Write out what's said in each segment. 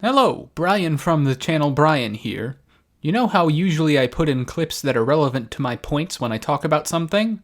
Hello, Brian from the channel Brian here. You know how usually I put in clips that are relevant to my points when I talk about something?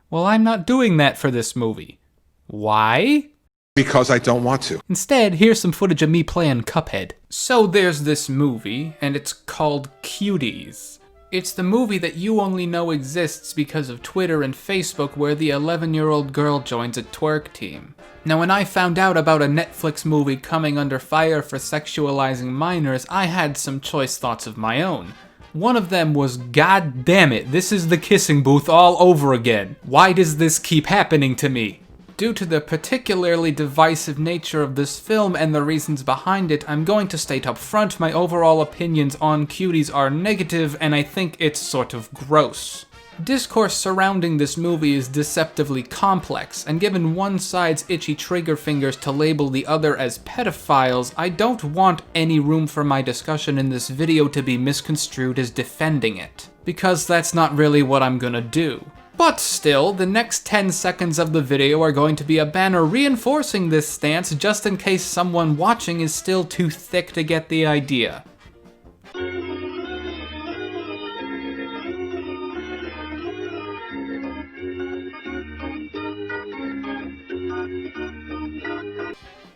Well, I'm not doing that for this movie. Why? Because I don't want to. Instead, here's some footage of me playing Cuphead. So there's this movie, and it's called Cuties. It's the movie that you only know exists because of Twitter and Facebook, where the 11-year-old girl joins a twerk team. Now, when I found out about a Netflix movie coming under fire for sexualizing minors, I had some choice thoughts of my own. One of them was, God damn it, this is the kissing booth all over again. Why does this keep happening to me? Due to the particularly divisive nature of this film and the reasons behind it, I'm going to state up front my overall opinions on Cuties are negative, and I think it's sort of gross. Discourse surrounding this movie is deceptively complex, and given one side's itchy trigger fingers to label the other as pedophiles, I don't want any room for my discussion in this video to be misconstrued as defending it, because that's not really what I'm gonna do. But still, the next 10 seconds of the video are going to be a banner reinforcing this stance just in case someone watching is still too thick to get the idea.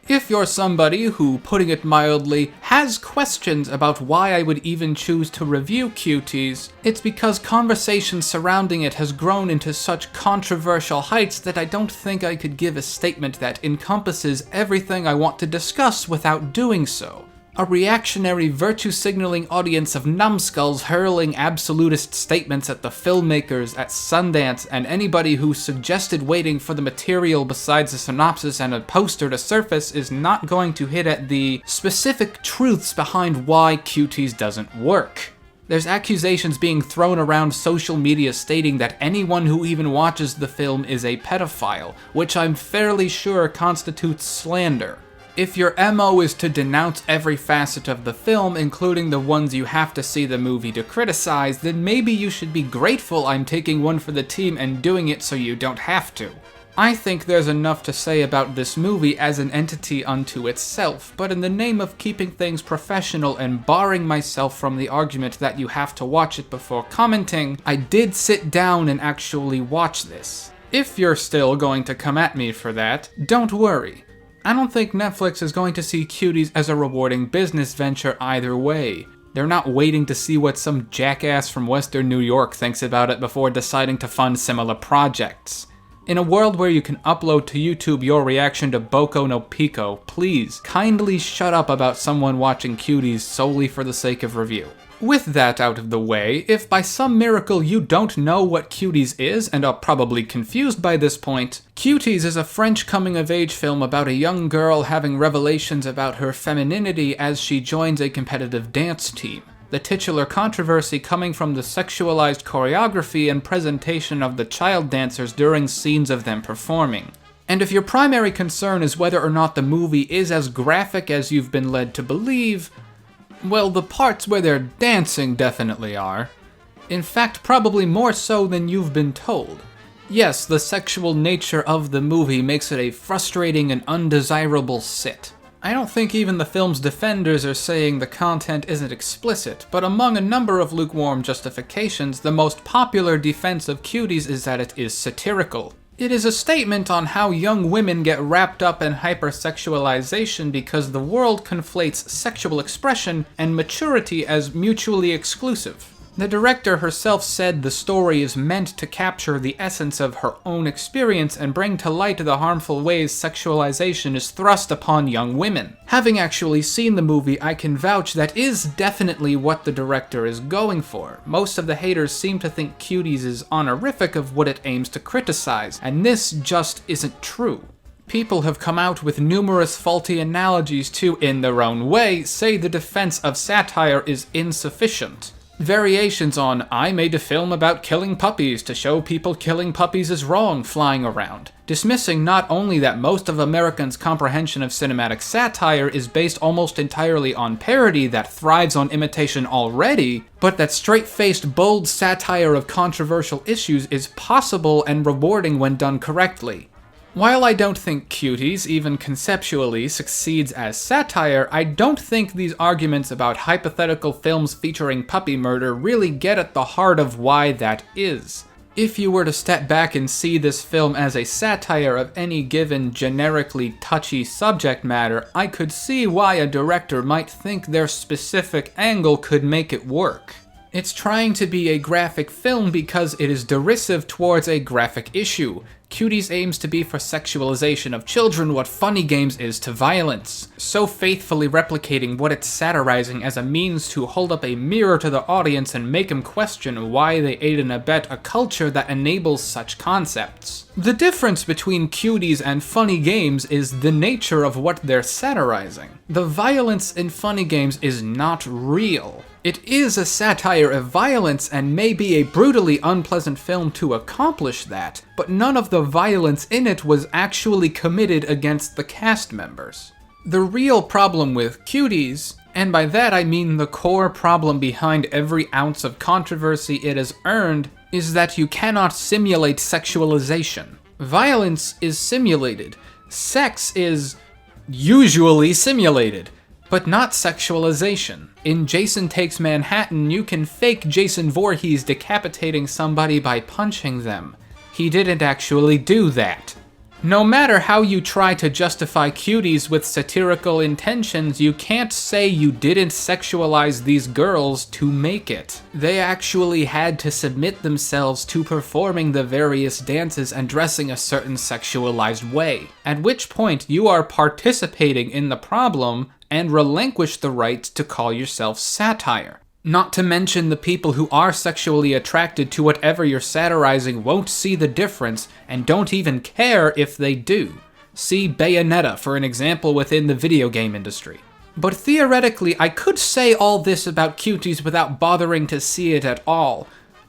If you're somebody who, putting it mildly, has questions about why I would even choose to review Cuties, it's because conversation surrounding it has grown into such controversial heights that I don't think I could give a statement that encompasses everything I want to discuss without doing so. A reactionary virtue-signaling audience of numbskulls hurling absolutist statements at the filmmakers, at Sundance, and anybody who suggested waiting for the material besides a synopsis and a poster to surface is not going to hit at the specific truths behind why Cuties doesn't work. There's accusations being thrown around social media stating that anyone who even watches the film is a pedophile, which I'm fairly sure constitutes slander. If your MO is to denounce every facet of the film, including the ones you have to see the movie to criticize, then maybe you should be grateful I'm taking one for the team and doing it so you don't have to. I think there's enough to say about this movie as an entity unto itself, but in the name of keeping things professional and barring myself from the argument that you have to watch it before commenting, I did sit down and actually watch this. If you're still going to come at me for that, don't worry. I don't think Netflix is going to see Cuties as a rewarding business venture either way. They're not waiting to see what some jackass from Western New York thinks about it before deciding to fund similar projects. In a world where you can upload to YouTube your reaction to Boku no Pico, please kindly shut up about someone watching Cuties solely for the sake of review. With that out of the way, if by some miracle you don't know what Cuties is and are probably confused by this point, Cuties is a French coming-of-age film about a young girl having revelations about her femininity as she joins a competitive dance team. The titular controversy coming from the sexualized choreography and presentation of the child dancers during scenes of them performing. And if your primary concern is whether or not the movie is as graphic as you've been led to believe, well, the parts where they're dancing definitely are. In fact, probably more so than you've been told. Yes, the sexual nature of the movie makes it a frustrating and undesirable sit. I don't think even the film's defenders are saying the content isn't explicit, but among a number of lukewarm justifications, the most popular defense of Cuties is that it is satirical. It is a statement on how young women get wrapped up in hypersexualization because the world conflates sexual expression and maturity as mutually exclusive. The director herself said the story is meant to capture the essence of her own experience and bring to light the harmful ways sexualization is thrust upon young women. Having actually seen the movie, I can vouch that is definitely what the director is going for. Most of the haters seem to think Cuties is honorific of what it aims to criticize, and this just isn't true. People have come out with numerous faulty analogies to, in their own way, say the defense of satire is insufficient. Variations on, I made a film about killing puppies to show people killing puppies is wrong flying around, dismissing not only that most of Americans' comprehension of cinematic satire is based almost entirely on parody that thrives on imitation already, but that straight-faced, bold satire of controversial issues is possible and rewarding when done correctly. While I don't think Cuties, even conceptually, succeeds as satire, I don't think these arguments about hypothetical films featuring puppy murder really get at the heart of why that is. If you were to step back and see this film as a satire of any given generically touchy subject matter, I could see why a director might think their specific angle could make it work. It's trying to be a graphic film because it is derisive towards a graphic issue. Cuties aims to be for sexualization of children what Funny Games is to violence, so faithfully replicating what it's satirizing as a means to hold up a mirror to the audience and make them question why they aid and abet a culture that enables such concepts. The difference between Cuties and Funny Games is the nature of what they're satirizing. The violence in Funny Games is not real. It is a satire of violence and may be a brutally unpleasant film to accomplish that, but none of the violence in it was actually committed against the cast members. The real problem with Cuties, and by that I mean the core problem behind every ounce of controversy it has earned, is that you cannot simulate sexualization. Violence is simulated. Sex is usually simulated, but not sexualization. In Jason Takes Manhattan, you can fake Jason Voorhees decapitating somebody by punching them. He didn't actually do that. No matter how you try to justify Cuties with satirical intentions, you can't say you didn't sexualize these girls to make it. They actually had to submit themselves to performing the various dances and dressing a certain sexualized way, at which point you are participating in the problem and relinquish the right to call yourself satire. Not to mention the people who are sexually attracted to whatever you're satirizing won't see the difference and don't even care if they do. See Bayonetta for an example within the video game industry. But theoretically, I could say all this about Cuties without bothering to see it at all.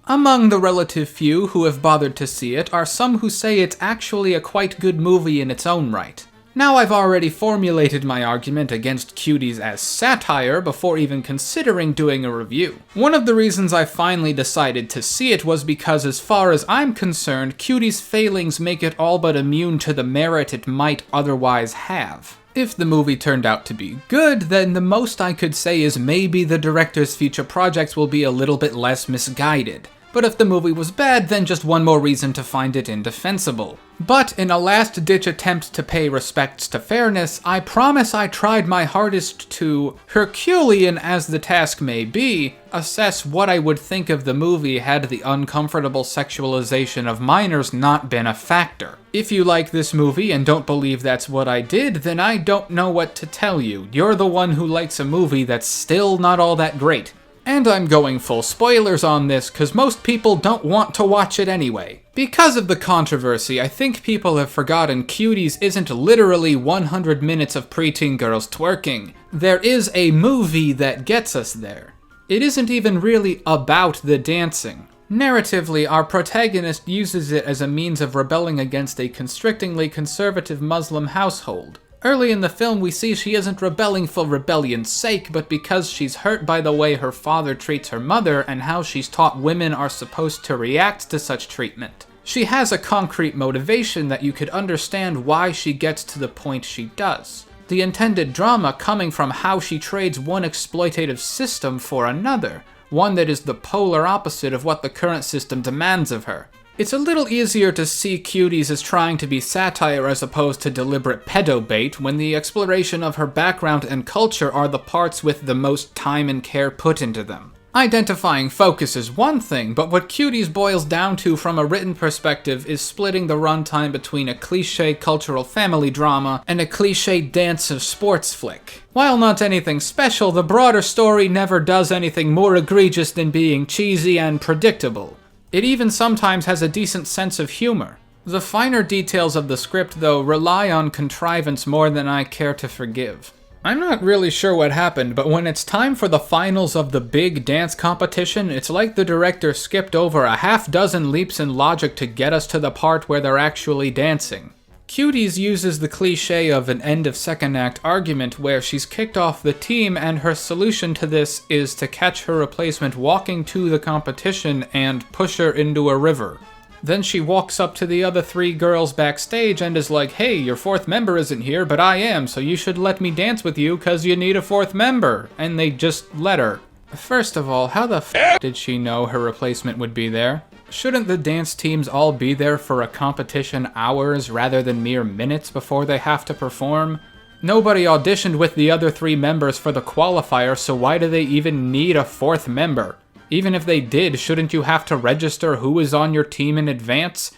Among the relative few who have bothered to see it are some who say it's actually a quite good movie in its own right. Now I've already formulated my argument against Cuties as satire before even considering doing a review. One of the reasons I finally decided to see it was because as far as I'm concerned, Cuties' failings make it all but immune to the merit it might otherwise have. If the movie turned out to be good, then the most I could say is maybe the director's future projects will be a little bit less misguided. But if the movie was bad, then just one more reason to find it indefensible. But in a last-ditch attempt to pay respects to fairness, I promise I tried my hardest to, Herculean as the task may be, assess what I would think of the movie had the uncomfortable sexualization of minors not been a factor. If you like this movie and don't believe that's what I did, then I don't know what to tell you. You're the one who likes a movie that's still not all that great. And I'm going full spoilers on this, cause most people don't want to watch it anyway. Because of the controversy, I think people have forgotten Cuties isn't literally 100 minutes of preteen girls twerking. There is a movie that gets us there. It isn't even really about the dancing. Narratively, our protagonist uses it as a means of rebelling against a constrictingly conservative Muslim household. Early in the film, we see she isn't rebelling for rebellion's sake, but because she's hurt by the way her father treats her mother and how she's taught women are supposed to react to such treatment. She has a concrete motivation that you could understand why she gets to the point she does. The intended drama coming from how she trades one exploitative system for another, one that is the polar opposite of what the current system demands of her. It's a little easier to see Cuties as trying to be satire as opposed to deliberate pedo-bait when the exploration of her background and culture are the parts with the most time and care put into them. Identifying focus is one thing, but what Cuties boils down to from a written perspective is splitting the runtime between a cliché cultural family drama and a cliché dance of sports flick. While not anything special, the broader story never does anything more egregious than being cheesy and predictable. It even sometimes has a decent sense of humor. The finer details of the script, though, rely on contrivance more than I care to forgive. I'm not really sure what happened, but when it's time for the finals of the big dance competition, it's like the director skipped over a half-dozen leaps in logic to get us to the part where they're actually dancing. Cuties uses the cliché of an end-of-second-act argument where she's kicked off the team and her solution to this is to catch her replacement walking to the competition and push her into a river. Then she walks up to the other 3 girls backstage and is like, hey, your 4th member isn't here, but I am, so you should let me dance with you cause you need a 4th member. And they just let her. First of all, how the f did she know her replacement would be there? Shouldn't the dance teams all be there for a competition hours rather than mere minutes before they have to perform? Nobody auditioned with the other 3 members for the qualifier, so why do they even need a 4th member? Even if they did, shouldn't you have to register who is on your team in advance?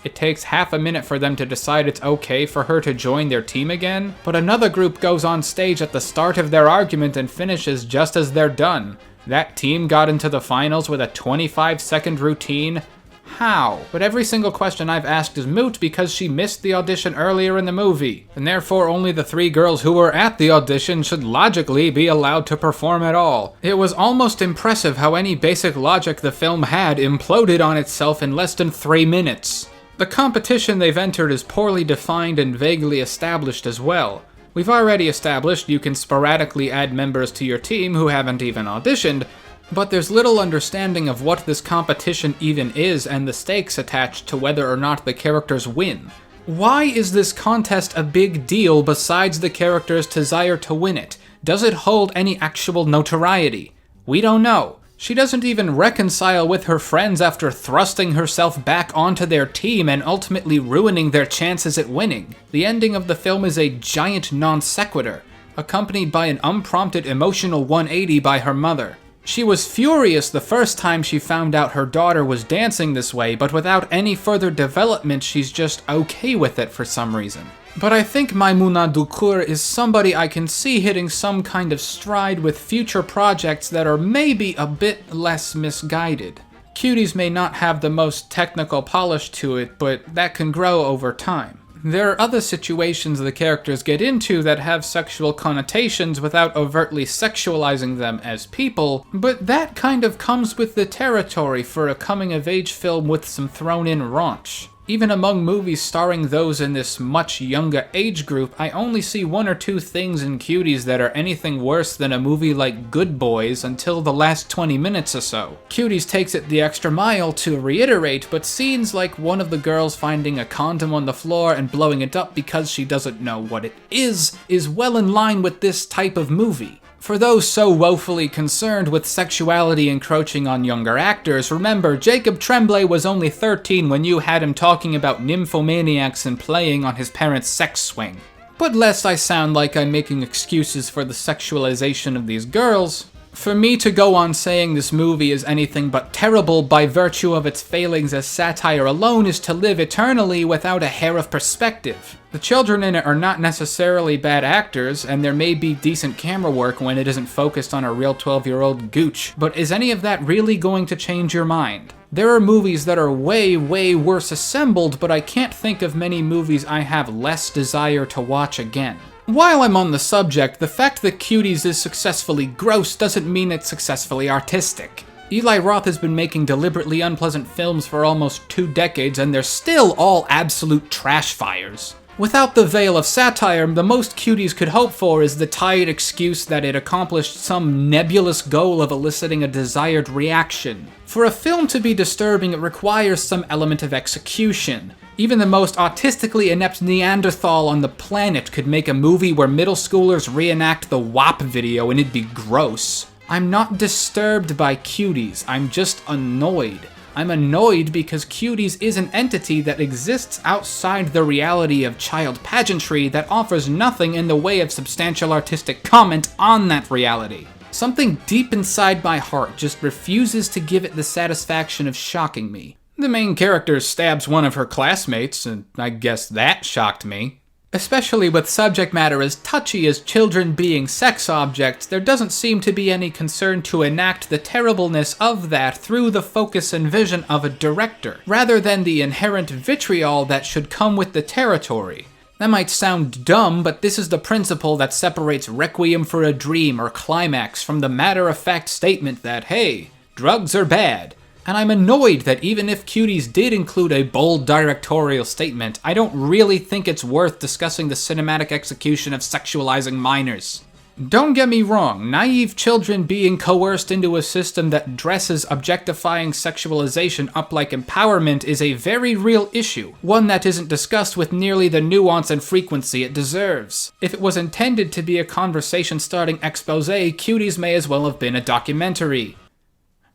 It takes half a minute for them to decide it's okay for her to join their team again, but another group goes on stage at the start of their argument and finishes just as they're done. That team got into the finals with a 25-second routine? How? But every single question I've asked is moot because she missed the audition earlier in the movie, and therefore only the 3 girls who were at the audition should logically be allowed to perform at all. It was almost impressive how any basic logic the film had imploded on itself in less than 3 minutes. The competition they've entered is poorly defined and vaguely established as well. We've already established you can sporadically add members to your team who haven't even auditioned, but there's little understanding of what this competition even is and the stakes attached to whether or not the characters win. Why is this contest a big deal besides the characters' desire to win it? Does it hold any actual notoriety? We don't know. She doesn't even reconcile with her friends after thrusting herself back onto their team and ultimately ruining their chances at winning. The ending of the film is a giant non sequitur, accompanied by an unprompted emotional 180 by her mother. She was furious the first time she found out her daughter was dancing this way, but without any further development, she's just okay with it for some reason. But I think Maimouna Dukur is somebody I can see hitting some kind of stride with future projects that are maybe a bit less misguided. Cuties may not have the most technical polish to it, but that can grow over time. There are other situations the characters get into that have sexual connotations without overtly sexualizing them as people, but that kind of comes with the territory for a coming-of-age film with some thrown-in raunch. Even among movies starring those in this much younger age group, I only see 1 or 2 things in Cuties that are anything worse than a movie like Good Boys until the last 20 minutes or so. Cuties takes it the extra mile to reiterate, but scenes like one of the girls finding a condom on the floor and blowing it up because she doesn't know what it is well in line with this type of movie. For those so woefully concerned with sexuality encroaching on younger actors, remember, Jacob Tremblay was only 13 when you had him talking about nymphomaniacs and playing on his parents' sex swing. But lest I sound like I'm making excuses for the sexualization of these girls, for me to go on saying this movie is anything but terrible by virtue of its failings as satire alone is to live eternally without a hair of perspective. The children in it are not necessarily bad actors, and there may be decent camera work when it isn't focused on a real 12-year-old gooch, but is any of that really going to change your mind? There are movies that are way, way worse assembled, but I can't think of many movies I have less desire to watch again. While I'm on the subject, the fact that Cuties is successfully gross doesn't mean it's successfully artistic. Eli Roth has been making deliberately unpleasant films for almost 2 decades, and they're still all absolute trash fires. Without the veil of satire, the most Cuties could hope for is the tired excuse that it accomplished some nebulous goal of eliciting a desired reaction. For a film to be disturbing, it requires some element of execution. Even the most autistically inept Neanderthal on the planet could make a movie where middle schoolers reenact the WAP video and it'd be gross. I'm not disturbed by Cuties, I'm just annoyed. I'm annoyed because Cuties is an entity that exists outside the reality of child pageantry that offers nothing in the way of substantial artistic comment on that reality. Something deep inside my heart just refuses to give it the satisfaction of shocking me. The main character stabs one of her classmates, and I guess that shocked me. Especially with subject matter as touchy as children being sex objects, there doesn't seem to be any concern to enact the terribleness of that through the focus and vision of a director, rather than the inherent vitriol that should come with the territory. That might sound dumb, but this is the principle that separates Requiem for a Dream or Climax from the matter-of-fact statement that, hey, drugs are bad. And I'm annoyed that even if Cuties did include a bold directorial statement, I don't really think it's worth discussing the cinematic execution of sexualizing minors. Don't get me wrong, naive children being coerced into a system that dresses objectifying sexualization up like empowerment is a very real issue, one that isn't discussed with nearly the nuance and frequency it deserves. If it was intended to be a conversation-starting expose, Cuties may as well have been a documentary.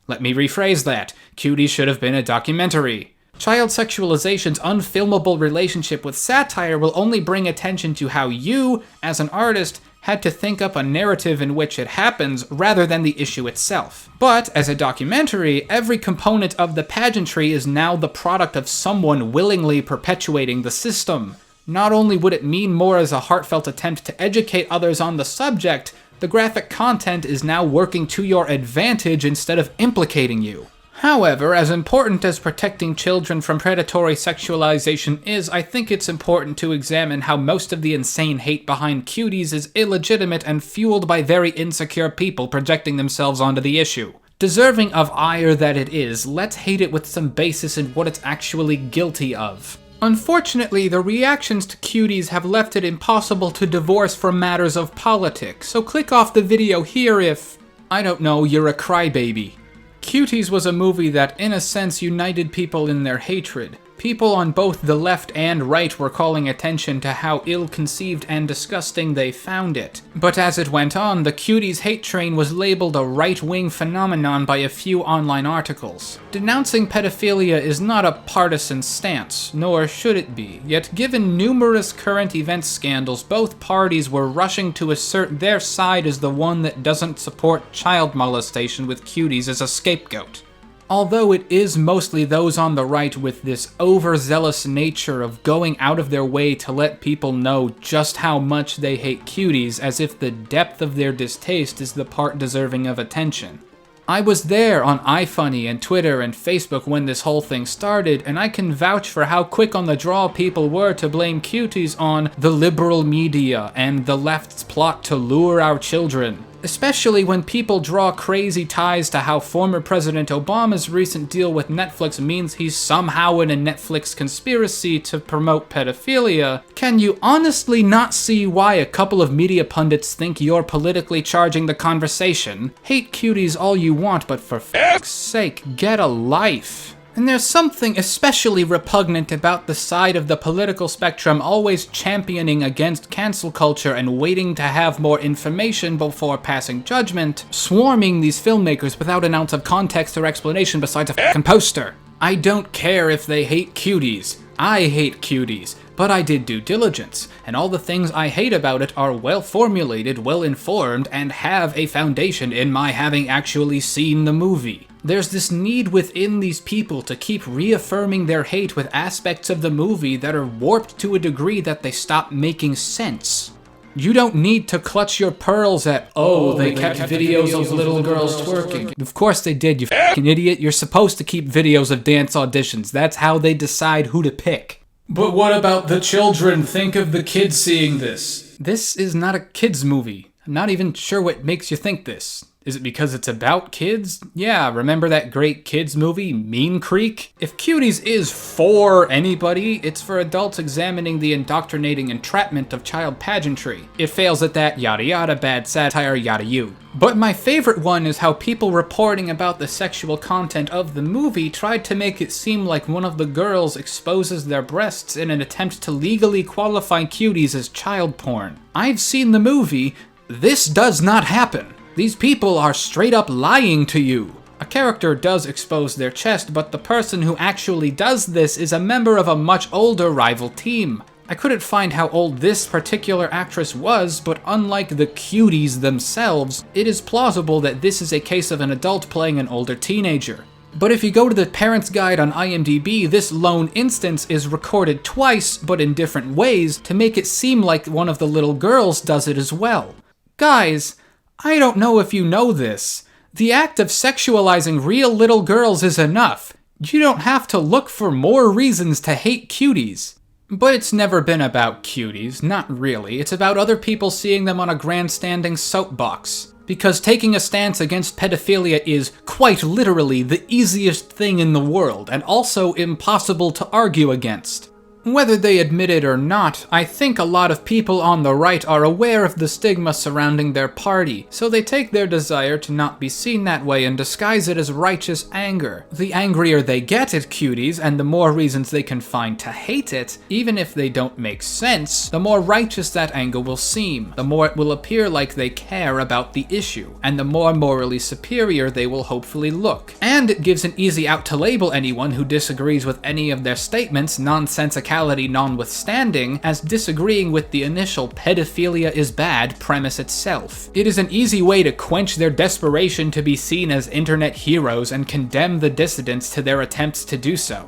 Let me rephrase that. Cuties should have been a documentary. Child sexualization's unfilmable relationship with satire will only bring attention to how you, as an artist, had to think up a narrative in which it happens rather than the issue itself. But, as a documentary, every component of the pageantry is now the product of someone willingly perpetuating the system. Not only would it mean more as a heartfelt attempt to educate others on the subject, the graphic content is now working to your advantage instead of implicating you. However, as important as protecting children from predatory sexualization is, I think it's important to examine how most of the insane hate behind Cuties is illegitimate and fueled by very insecure people projecting themselves onto the issue. Deserving of ire that it is, let's hate it with some basis in what it's actually guilty of. Unfortunately, the reactions to Cuties have left it impossible to divorce from matters of politics, so click off the video here if, I don't know, you're a crybaby. Cuties was a movie that, in a sense, united people in their hatred. People on both the left and right were calling attention to how ill-conceived and disgusting they found it. But as it went on, the Cuties hate train was labeled a right-wing phenomenon by a few online articles. Denouncing pedophilia is not a partisan stance, nor should it be, yet given numerous current event scandals, both parties were rushing to assert their side as the one that doesn't support child molestation with Cuties as a scapegoat. Although it is mostly those on the right with this overzealous nature of going out of their way to let people know just how much they hate Cuties, as if the depth of their distaste is the part deserving of attention. I was there on iFunny and Twitter and Facebook when this whole thing started, and I can vouch for how quick on the draw people were to blame Cuties on the liberal media and the left's plot to lure our children. Especially when people draw crazy ties to how former President Obama's recent deal with Netflix means he's somehow in a Netflix conspiracy to promote pedophilia, can you honestly not see why a couple of media pundits think you're politically charging the conversation? Hate Cuties all you want, but for f***'s sake, get a life. And there's something especially repugnant about the side of the political spectrum always championing against cancel culture and waiting to have more information before passing judgment, swarming these filmmakers without an ounce of context or explanation besides a f***ing poster. I don't care if they hate Cuties. I hate Cuties, but I did due diligence, and all the things I hate about it are well formulated, well informed, and have a foundation in my having actually seen the movie. There's this need within these people to keep reaffirming their hate with aspects of the movie that are warped to a degree that they stop making sense. You don't need to clutch your pearls at, oh, they kept videos of little girls twerking. Of course they did, you fucking idiot. You're supposed to keep videos of dance auditions. That's how they decide who to pick. But what about the children? Think of the kids seeing this. This is not a kids movie. I'm not even sure what makes you think this. Is it because it's about kids? Yeah, remember that great kids movie, Mean Creek? If Cuties is for anybody, it's for adults examining the indoctrinating entrapment of child pageantry. It fails at that, yada yada, bad satire, yada you. But my favorite one is how people reporting about the sexual content of the movie tried to make it seem like one of the girls exposes their breasts in an attempt to legally qualify Cuties as child porn. I've seen the movie. This does not happen. These people are straight up lying to you. A character does expose their chest, but the person who actually does this is a member of a much older rival team. I couldn't find how old this particular actress was, but unlike the Cuties themselves, it is plausible that this is a case of an adult playing an older teenager. But if you go to the Parents Guide on IMDb, this lone instance is recorded twice, but in different ways, to make it seem like one of the little girls does it as well. Guys, I don't know if you know this. The act of sexualizing real little girls is enough. You don't have to look for more reasons to hate Cuties. But it's never been about Cuties, not really. It's about other people seeing them on a grandstanding soapbox. Because taking a stance against pedophilia is, quite literally, the easiest thing in the world, and also impossible to argue against. Whether they admit it or not, I think a lot of people on the right are aware of the stigma surrounding their party, so they take their desire to not be seen that way and disguise it as righteous anger. The angrier they get at Cuties, and the more reasons they can find to hate it, even if they don't make sense, the more righteous that anger will seem, the more it will appear like they care about the issue, and the more morally superior they will hopefully look. And it gives an easy out to label anyone who disagrees with any of their statements, nonsensicality notwithstanding, as disagreeing with the initial pedophilia is bad premise itself. It is an easy way to quench their desperation to be seen as internet heroes and condemn the dissidents to their attempts to do so.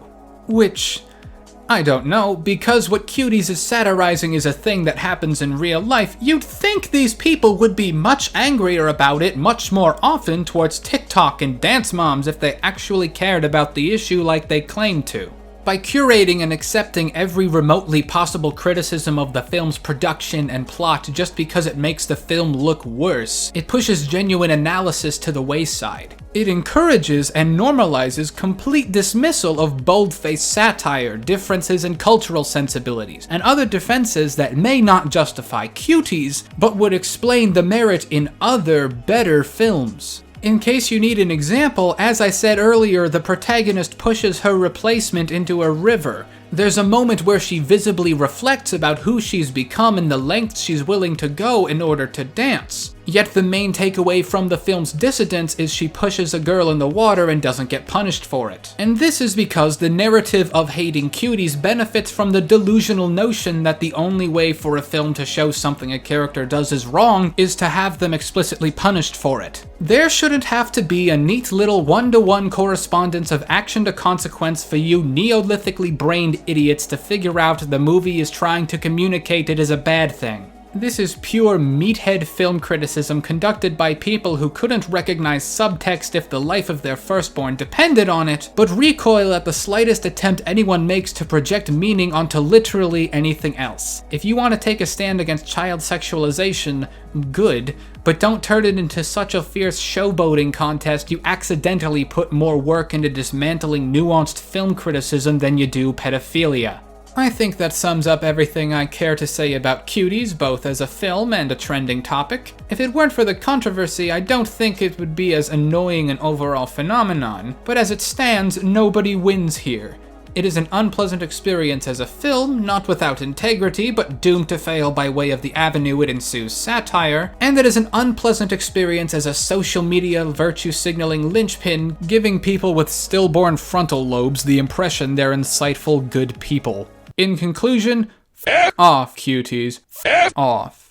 Which, I don't know, because what Cuties is satirizing is a thing that happens in real life, you'd think these people would be much angrier about it much more often towards TikTok and dance moms if they actually cared about the issue like they claim to. By curating and accepting every remotely possible criticism of the film's production and plot just because it makes the film look worse, it pushes genuine analysis to the wayside. It encourages and normalizes complete dismissal of bold-faced satire, differences in cultural sensibilities, and other defenses that may not justify Cuties, but would explain the merit in other, better films. In case you need an example, as I said earlier, the protagonist pushes her replacement into a river. There's a moment where she visibly reflects about who she's become and the lengths she's willing to go in order to dance. Yet the main takeaway from the film's dissidents is she pushes a girl in the water and doesn't get punished for it. And this is because the narrative of hating Cuties benefits from the delusional notion that the only way for a film to show something a character does is wrong is to have them explicitly punished for it. There shouldn't have to be a neat little one-to-one correspondence of action to consequence for you neolithically brained idiots to figure out the movie is trying to communicate it as a bad thing. This is pure meathead film criticism conducted by people who couldn't recognize subtext if the life of their firstborn depended on it, but recoil at the slightest attempt anyone makes to project meaning onto literally anything else. If you want to take a stand against child sexualization, good, but don't turn it into such a fierce showboating contest you accidentally put more work into dismantling nuanced film criticism than you do pedophilia. I think that sums up everything I care to say about Cuties, both as a film and a trending topic. If it weren't for the controversy, I don't think it would be as annoying an overall phenomenon, but as it stands, nobody wins here. It is an unpleasant experience as a film, not without integrity, but doomed to fail by way of the avenue it ensues satire, and it is an unpleasant experience as a social media virtue-signaling linchpin, giving people with stillborn frontal lobes the impression they're insightful, good people. In conclusion, f*** off, Cuties. F*** off.